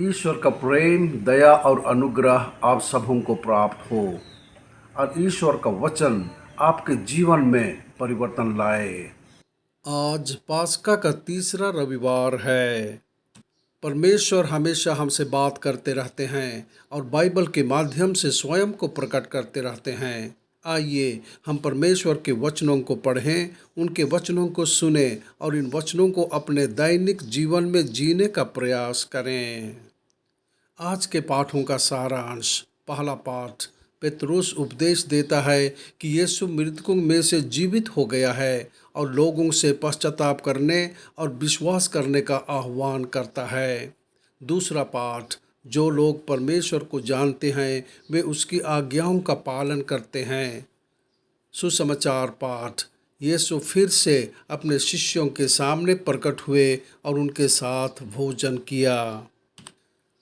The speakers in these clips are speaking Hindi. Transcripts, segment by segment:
ईश्वर का प्रेम, दया और अनुग्रह आप सबों को प्राप्त हो और ईश्वर का वचन आपके जीवन में परिवर्तन लाए। आज पास्का का तीसरा रविवार है। परमेश्वर हमेशा हमसे बात करते रहते हैं और बाइबल के माध्यम से स्वयं को प्रकट करते रहते हैं। आइए हम परमेश्वर के वचनों को पढ़ें, उनके वचनों को सुने और इन वचनों को अपने दैनिक जीवन में जीने का प्रयास करें। आज के पाठों का सारांश। पहला पाठ, पेतरुस उपदेश देता है कि यीशु मृतकों में से जीवित हो गया है और लोगों से पश्चाताप करने और विश्वास करने का आह्वान करता है। दूसरा पाठ, जो लोग परमेश्वर को जानते हैं वे उसकी आज्ञाओं का पालन करते हैं। सुसमाचार पाठ, यीशु फिर से अपने शिष्यों के सामने प्रकट हुए और उनके साथ भोजन किया।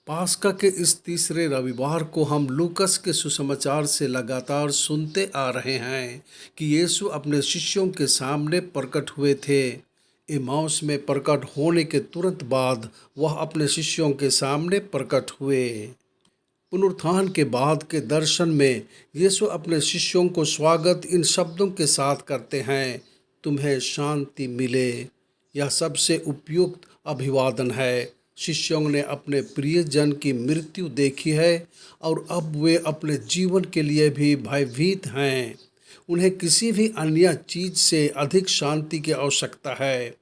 पास्का के इस तीसरे रविवार को हम लूकस के सुसमाचार से लगातार सुनते आ रहे हैं कि यीशु अपने शिष्यों के सामने प्रकट हुए थे। इम्माउस में प्रकट होने के तुरंत बाद वह अपने शिष्यों के सामने प्रकट हुए। पुनरुत्थान के बाद के दर्शन में यीशु अपने शिष्यों को स्वागत इन शब्दों के साथ करते हैं, तुम्हें शांति मिले। यह सबसे उपयुक्त अभिवादन है। शिष्यों ने अपने प्रियजन की मृत्यु देखी है और अब वे अपने जीवन के लिए भी भयभीत हैं। उन्हें किसी भी अन्य चीज़ से अधिक शांति की आवश्यकता है।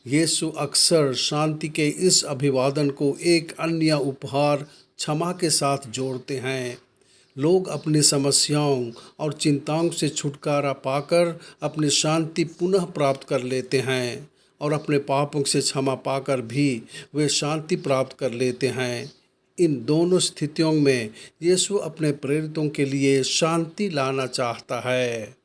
यीशु अक्सर शांति के इस अभिवादन को एक अन्य उपहार क्षमा के साथ जोड़ते हैं। लोग अपनी समस्याओं और चिंताओं से छुटकारा पाकर अपनी शांति पुनः प्राप्त कर लेते हैं और अपने पापों से क्षमा पाकर भी वे शांति प्राप्त कर लेते हैं। इन दोनों स्थितियों में यीशु अपने प्रेरितों के लिए शांति लाना चाहता है।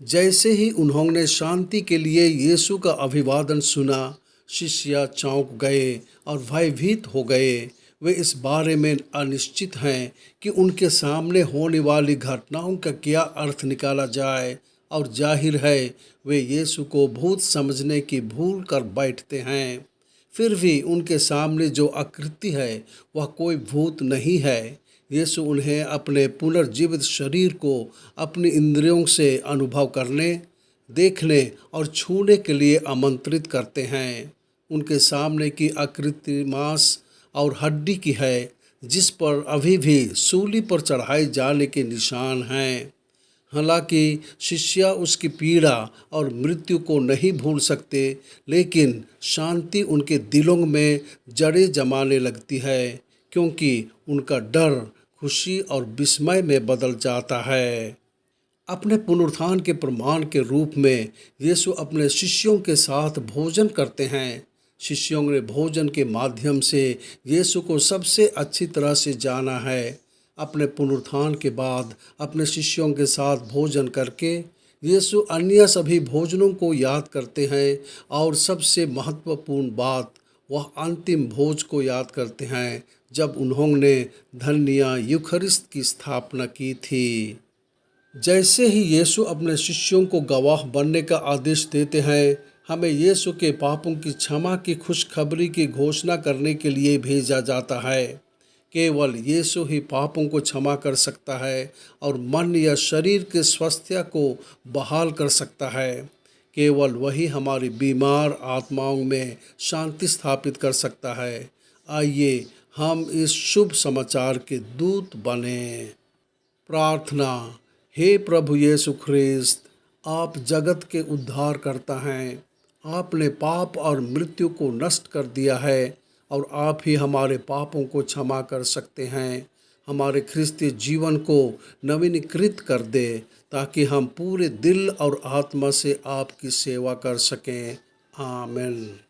जैसे ही उन्होंने शांति के लिए यीशु का अभिवादन सुना, शिष्य चौंक गए और भयभीत हो गए। वे इस बारे में अनिश्चित हैं कि उनके सामने होने वाली घटनाओं का क्या अर्थ निकाला जाए और जाहिर है वे यीशु को भूत समझने की भूल कर बैठते हैं। फिर भी उनके सामने जो आकृति है वह कोई भूत नहीं है। यीशु उन्हें अपने पुनर्जीवित शरीर को अपनी इंद्रियों से अनुभव करने, देखने और छूने के लिए आमंत्रित करते हैं। उनके सामने की आकृति मांस और हड्डी की है, जिस पर अभी भी सूली पर चढ़ाए जाने के निशान हैं। हालांकि शिष्य उसकी पीड़ा और मृत्यु को नहीं भूल सकते, लेकिन शांति उनके दिलों में जड़ें जमाने लगती है, क्योंकि उनका डर खुशी और विस्मय में बदल जाता है। अपने पुनरुत्थान के प्रमाण के रूप में यीशु अपने शिष्यों के साथ भोजन करते हैं। शिष्यों ने भोजन के माध्यम से यीशु को सबसे अच्छी तरह से जाना है। अपने पुनरुत्थान के बाद अपने शिष्यों के साथ भोजन करके यीशु अन्य सभी भोजनों को याद करते हैं और सबसे महत्वपूर्ण बात, वह अंतिम भोज को याद करते हैं जब उन्होंने धन्य यूखरिस्त की स्थापना की थी। जैसे ही यीशु अपने शिष्यों को गवाह बनने का आदेश देते हैं, हमें यीशु के पापों की क्षमा की खुशखबरी की घोषणा करने के लिए भेजा जाता है। केवल यीशु ही पापों को क्षमा कर सकता है और मन या शरीर के स्वास्थ्य को बहाल कर सकता है। केवल वही हमारी बीमार आत्माओं में शांति स्थापित कर सकता है। आइए हम इस शुभ समाचार के दूत बने। प्रार्थना। हे प्रभु यीशु ख्रिस्त, आप जगत के उद्धार करता हैं। आपने पाप और मृत्यु को नष्ट कर दिया है और आप ही हमारे पापों को क्षमा कर सकते हैं। हमारे ख्रिस्ती जीवन को नवीनीकृत कर दे ताकि हम पूरे दिल और आत्मा से आपकी सेवा कर सकें। आमीन।